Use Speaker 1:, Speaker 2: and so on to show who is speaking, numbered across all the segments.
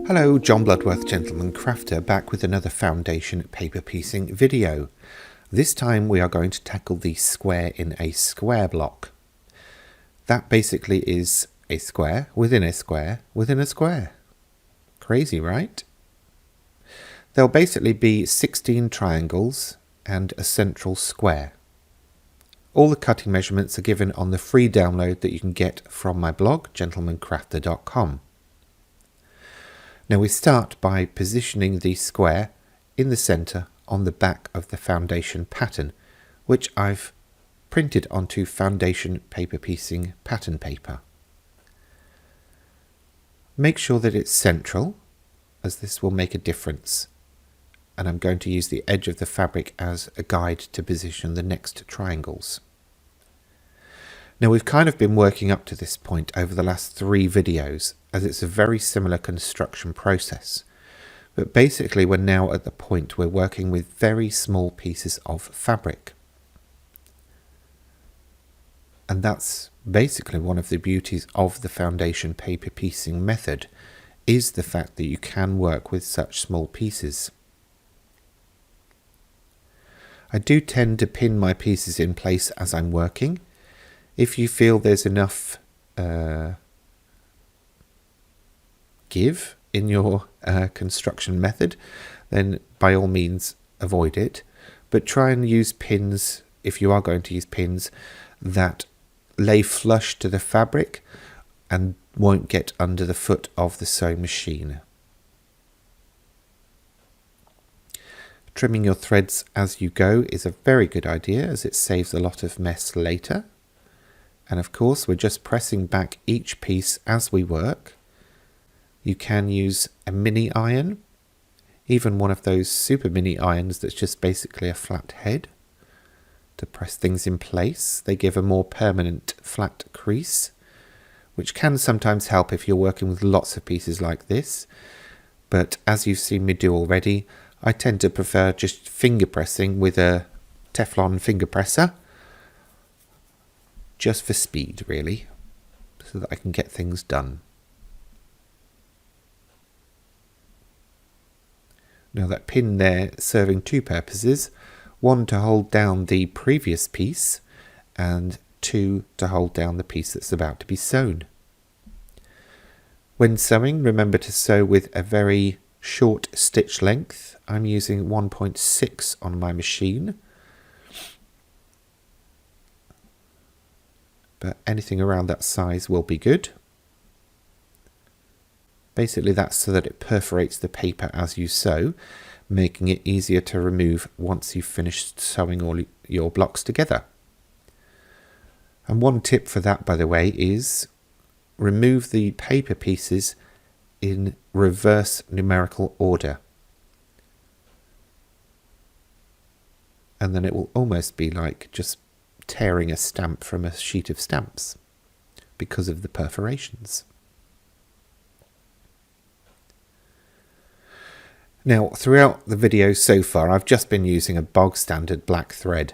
Speaker 1: Hello, John Bloodworth, Gentleman Crafter, back with another foundation paper piecing video. This time we are going to tackle the square in a square block. That basically is a square within a square within a square. Crazy, right? There'll basically be 16 triangles and a central square. All the cutting measurements are given on the free download that you can get from my blog, gentlemancrafter.com. Now we start by positioning the square in the centre on the back of the foundation pattern, which I've printed onto foundation paper piecing pattern paper. Make sure that it's central, as this will make a difference, and I'm going to use the edge of the fabric as a guide to position the next triangles. Now we've kind of been working up to this point over the last 3 videos, as it's a very similar construction process. But basically we're now at the point we're working with very small pieces of fabric. And that's basically one of the beauties of the foundation paper piecing method, is the fact that you can work with such small pieces. I do tend to pin my pieces in place as I'm working. If you feel there's enough give in your construction method, then by all means avoid it. But try and use pins, if you are going to use pins, that lay flush to the fabric and won't get under the foot of the sewing machine. Trimming your threads as you go is a very good idea, as it saves a lot of mess later. And of course we're just pressing back each piece as we work. You can use a mini iron, even one of those super mini irons that's just basically a flat head, to press things in place. They give a more permanent flat crease, which can sometimes help if you're working with lots of pieces like this. But as you've seen me do already, I tend to prefer just finger pressing with a Teflon finger presser, just for speed really, so that I can get things done. Now that pin there serving 2 purposes, 1 to hold down the previous piece and 2 to hold down the piece that's about to be sewn. When sewing, remember to sew with a very short stitch length. I'm using 1.6 on my machine, but anything around that size will be good. Basically that's so that it perforates the paper as you sew, making it easier to remove once you've finished sewing all your blocks together. And one tip for that, by the way, is remove the paper pieces in reverse numerical order. And then it will almost be like just tearing a stamp from a sheet of stamps because of the perforations. Now, throughout the video so far, I've just been using a bog standard black thread.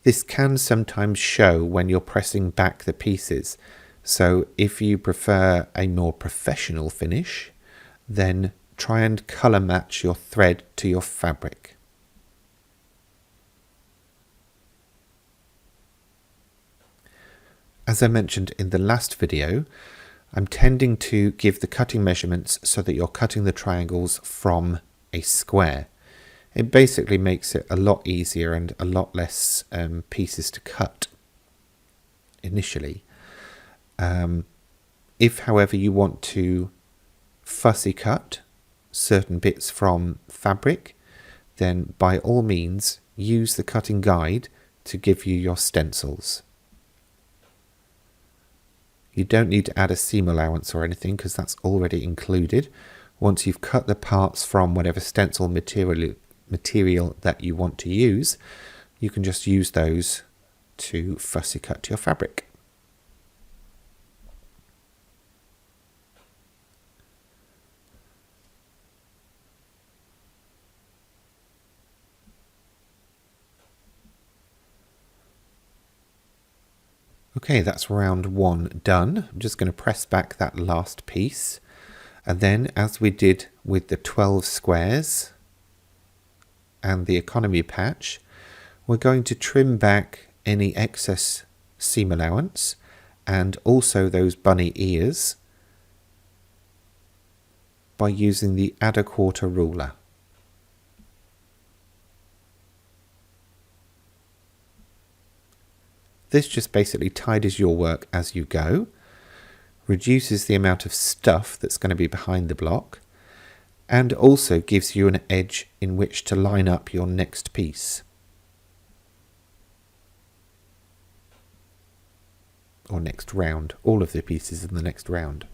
Speaker 1: This can sometimes show when you're pressing back the pieces, so if you prefer a more professional finish, then try and colour match your thread to your fabric. As I mentioned in the last video, I'm tending to give the cutting measurements so that you're cutting the triangles from a square. It basically makes it a lot easier and a lot less pieces to cut initially. If however you want to fussy cut certain bits from fabric, then by all means use the cutting guide to give you your stencils. You don't need to add a seam allowance or anything because that's already included. Once you've cut the parts from whatever stencil material that you want to use, you can just use those to fussy cut your fabric. Okay, that's round 1 done. I'm just going to press back that last piece, And then, as we did with the 12 squares and the economy patch, we're going to trim back any excess seam allowance and also those bunny ears by using the add a quarter ruler. This just basically tidies your work as you go, reduces the amount of stuff that's going to be behind the block, and also gives you an edge in which to line up your next piece. Or next round, all of the pieces in the next round.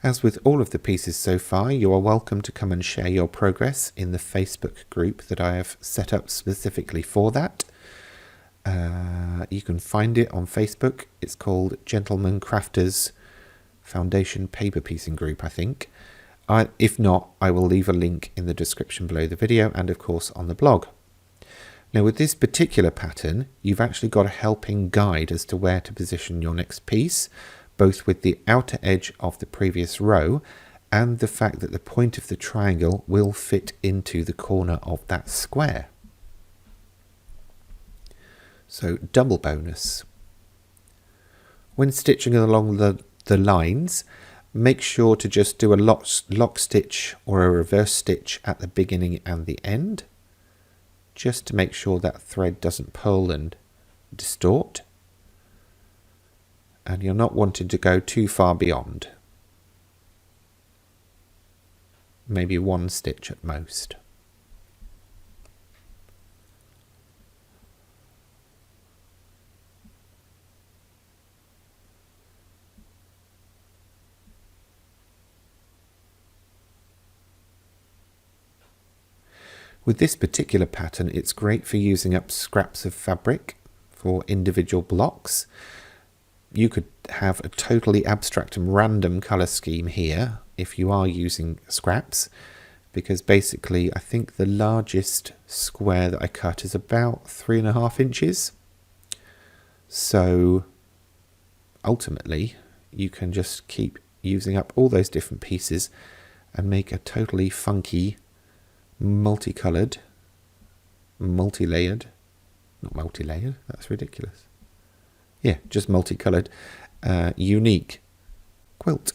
Speaker 1: As with all of the pieces so far, you are welcome to come and share your progress in the Facebook group that I have set up specifically for that. You can find it on Facebook. It's called Gentleman Crafters Foundation Paper Piecing Group, I think. If not, I will leave a link in the description below the video and of course on the blog. Now with this particular pattern, you've actually got a helping guide as to where to position your next piece, both with the outer edge of the previous row and the fact that the point of the triangle will fit into the corner of that square. So double bonus. When stitching along the lines, make sure to just do a lock stitch or a reverse stitch at the beginning and the end, just to make sure that thread doesn't pull and distort. And you're not wanting to go too far beyond. Maybe one stitch at most. With this particular pattern, it's great for using up scraps of fabric for individual blocks. You could have a totally abstract and random colour scheme here if you are using scraps, because basically I think the largest square that I cut is about 3.5 inches. So ultimately you can just keep using up all those different pieces and make a totally funky, multicoloured, multi-layered, not multi-layered, that's ridiculous. Yeah, just multicoloured, unique quilt.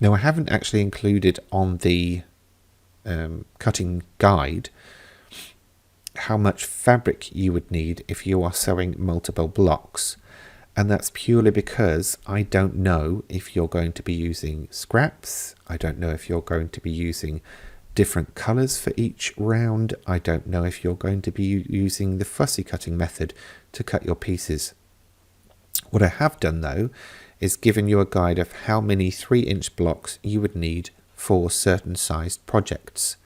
Speaker 1: Now I haven't actually included on the cutting guide how much fabric you would need if you are sewing multiple blocks, and that's purely because I don't know if you're going to be using scraps, I don't know if you're going to be using different colours for each round, I don't know if you're going to be using the fussy cutting method to cut your pieces. What I have done though is given you a guide of how many 3-inch blocks you would need for certain sized projects.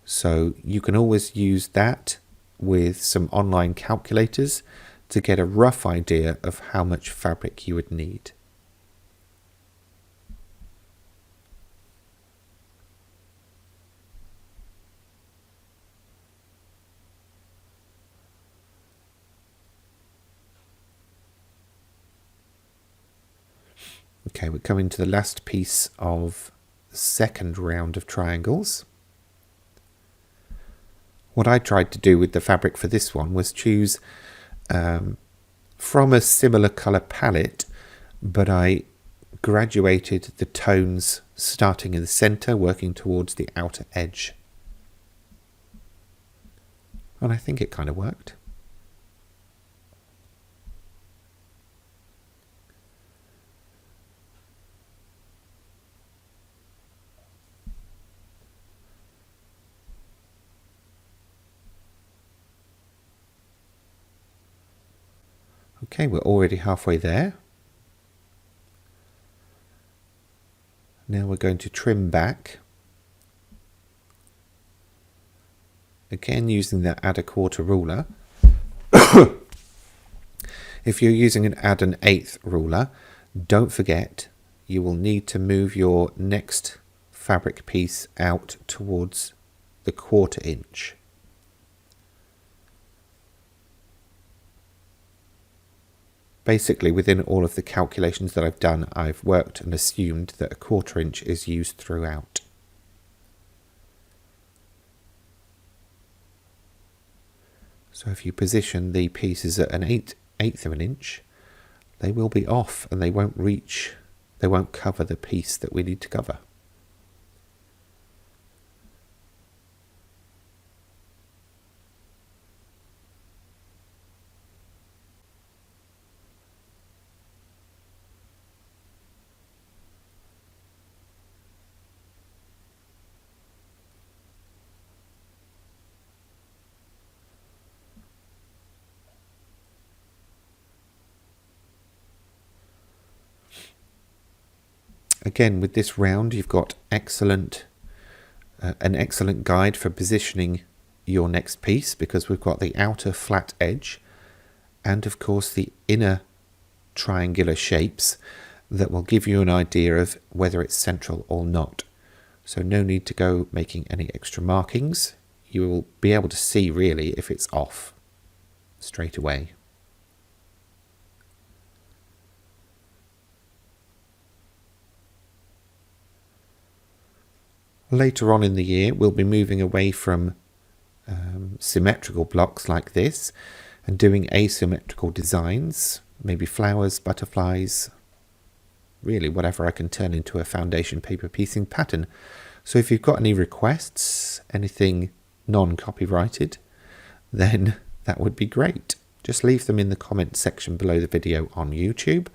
Speaker 1: So you can always use that with some online calculators to get a rough idea of how much fabric you would need. Okay, we're coming to the last piece of the second round of triangles. What I tried to do with the fabric for this one was choose from a similar colour palette, but I graduated the tones starting in the centre, working towards the outer edge. And I think it kind of worked. Okay, we're already halfway there. Now we're going to trim back. Again, using the add a quarter ruler. If you're using an add an eighth ruler, don't forget you will need to move your next fabric piece out towards the 1/4 inch. Basically, within all of the calculations that I've done, I've worked and assumed that a 1/4 inch is used throughout. So if you position the pieces at an 1/8 of an inch, they will be off and they won't cover the piece that we need to cover. Again, with this round, you've got an excellent guide for positioning your next piece, because we've got the outer flat edge and of course the inner triangular shapes that will give you an idea of whether it's central or not. So no need to go making any extra markings. You will be able to see really if it's off straight away. Later on in the year, we'll be moving away from symmetrical blocks like this and doing asymmetrical designs, maybe flowers, butterflies, really whatever I can turn into a foundation paper piecing pattern. So if you've got any requests, anything non-copyrighted, then that would be great. Just leave them in the comment section below the video on YouTube,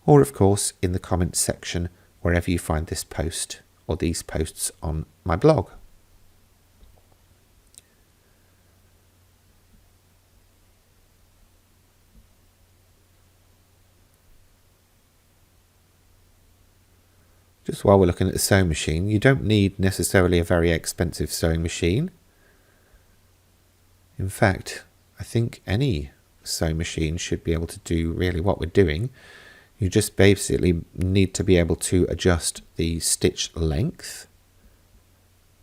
Speaker 1: or of course in the comment section wherever you find this post or these posts on my blog. Just while we're looking at the sewing machine, you don't need necessarily a very expensive sewing machine. In fact, I think any sewing machine should be able to do really what we're doing. You just basically need to be able to adjust the stitch length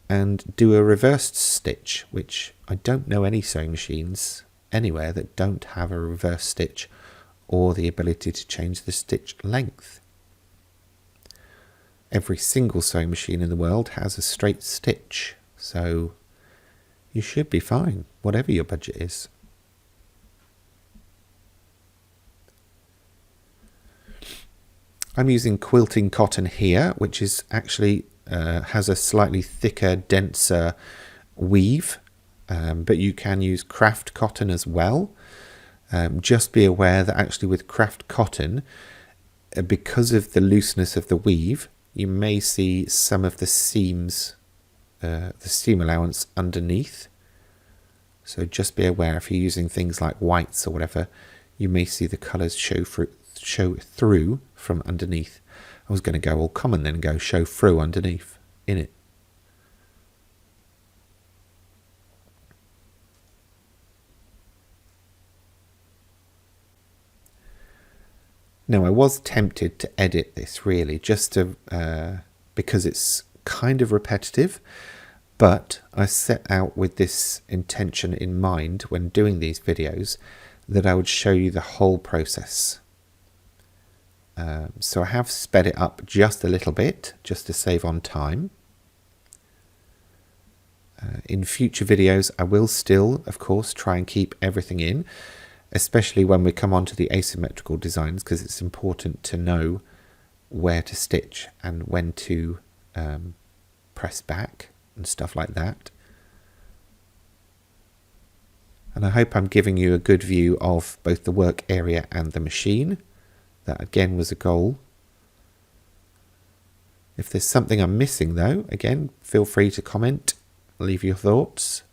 Speaker 1: and do a reversed stitch, which I don't know any sewing machines anywhere that don't have a reverse stitch or the ability to change the stitch length. Every single sewing machine in the world has a straight stitch, so you should be fine, whatever your budget is. I'm using quilting cotton here, which is actually has a slightly thicker, denser weave, but you can use craft cotton as well. Just be aware that actually with craft cotton, because of the looseness of the weave, you may see some of the seams, the seam allowance underneath. So just be aware if you're using things like whites or whatever, you may see the colours show through from underneath. I was going to go all common then and go show through underneath in it. Now I was tempted to edit this really just to because it's kind of repetitive, but I set out with this intention in mind when doing these videos that I would show you the whole process. So I have sped it up just a little bit just to save on time. In future videos I will still of course try and keep everything in, especially when we come on to the asymmetrical designs, because it's important to know where to stitch and when to press back and stuff like that. And I hope I'm giving you a good view of both the work area and the machine. That again was a goal. If there's something I'm missing though, again, feel free to comment, leave your thoughts.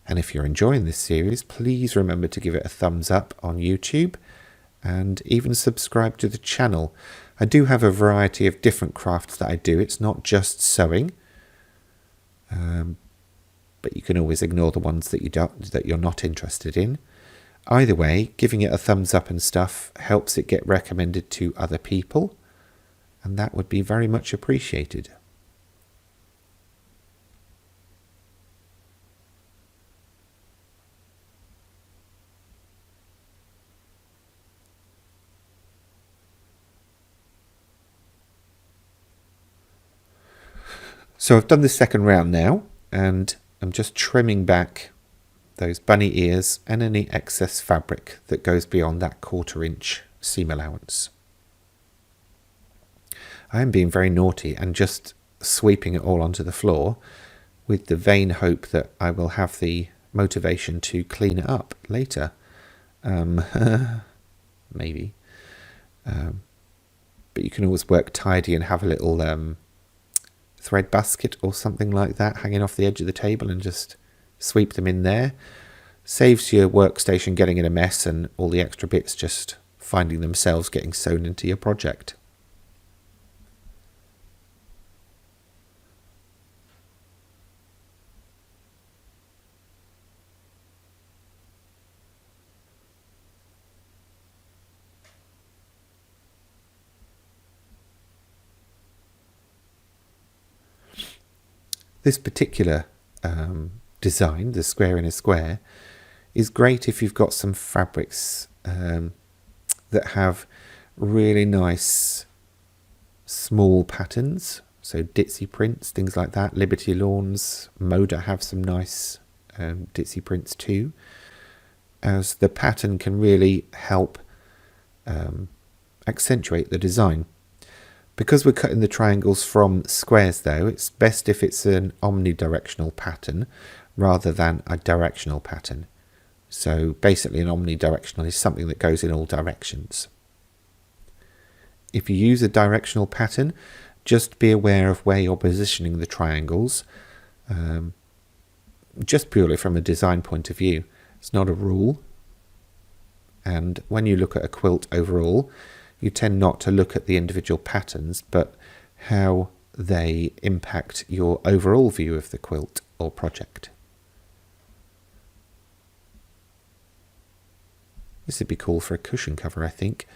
Speaker 1: And if you're enjoying this series, please remember to give it a thumbs up on YouTube and even subscribe to the channel. I do have a variety of different crafts that I do. It's not just sewing, but you can always ignore the ones that you're not interested in. Either way, giving it a thumbs up and stuff helps it get recommended to other people, and that would be very much appreciated. So I've done the second round now, and I'm just trimming back those bunny ears and any excess fabric that goes beyond that 1/4 inch seam allowance. I am being very naughty and just sweeping it all onto the floor with the vain hope that I will have the motivation to clean it up later. Maybe. But you can always work tidy and have a little thread basket or something like that hanging off the edge of the table and just sweep them in there. Saves your workstation getting in a mess and all the extra bits just finding themselves getting sewn into your project. This particular design, the square in a square, is great if you've got some fabrics that have really nice small patterns, so ditzy prints, things like that. Liberty Lawns, Moda have some nice ditzy prints too, as the pattern can really help accentuate the design. Because we're cutting the triangles from squares though, it's best if it's an omnidirectional pattern rather than a directional pattern. So basically an omnidirectional is something that goes in all directions. If you use a directional pattern, just be aware of where you're positioning the triangles, just purely from a design point of view. It's not a rule. And when you look at a quilt overall, you tend not to look at the individual patterns, but how they impact your overall view of the quilt or project. This would be cool for a cushion cover, I think.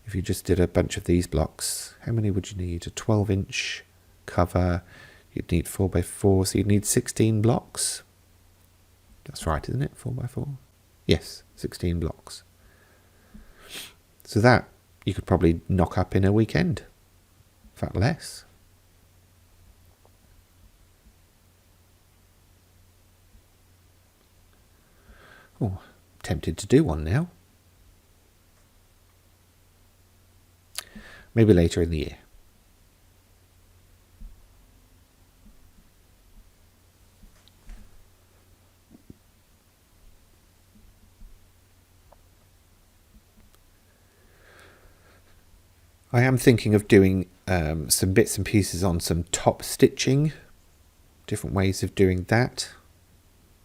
Speaker 1: If you just did a bunch of these blocks, how many would you need? A 12-inch cover, you'd need 4x4, so you'd need 16 blocks. That's right, isn't it? 4x4? Yes, 16 blocks. So that you could probably knock up in a weekend. In fact, less. Oh, tempted to do one now. Maybe later in the year. I am thinking of doing some bits and pieces on some top stitching, different ways of doing that.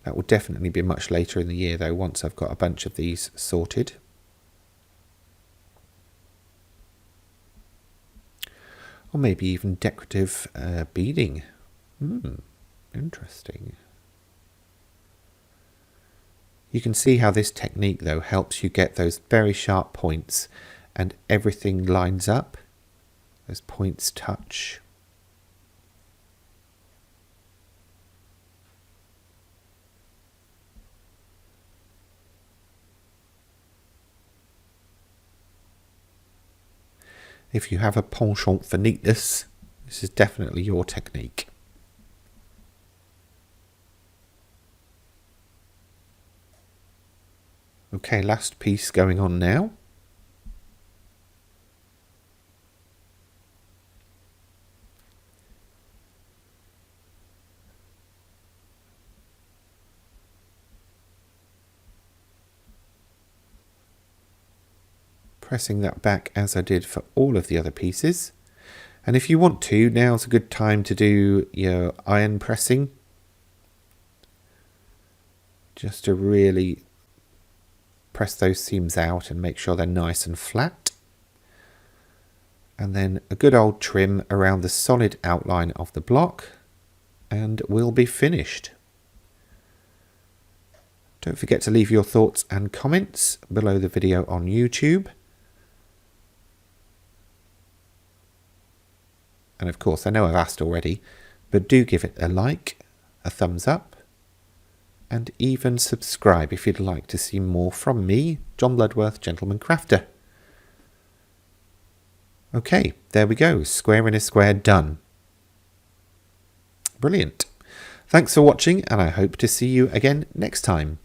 Speaker 1: That will definitely be much later in the year though, once I've got a bunch of these sorted. Or maybe even decorative beading. Interesting. You can see how this technique though helps you get those very sharp points and everything lines up. Those points touch. If you have a penchant for neatness, this is definitely your technique. Okay, last piece going on now. Pressing that back as I did for all of the other pieces. And if you want to, now's a good time to do your iron pressing. just to really press those seams out and make sure they're nice and flat. And then a good old trim around the solid outline of the block, and we'll be finished. Don't forget to leave your thoughts and comments below the video on YouTube. And of course, I know I've asked already, but do give it a like, a thumbs up, and even subscribe if you'd like to see more from me, John Bloodworth, Gentleman Crafter. Okay, there we go, square in a square done. Brilliant. Thanks for watching, and I hope to see you again next time.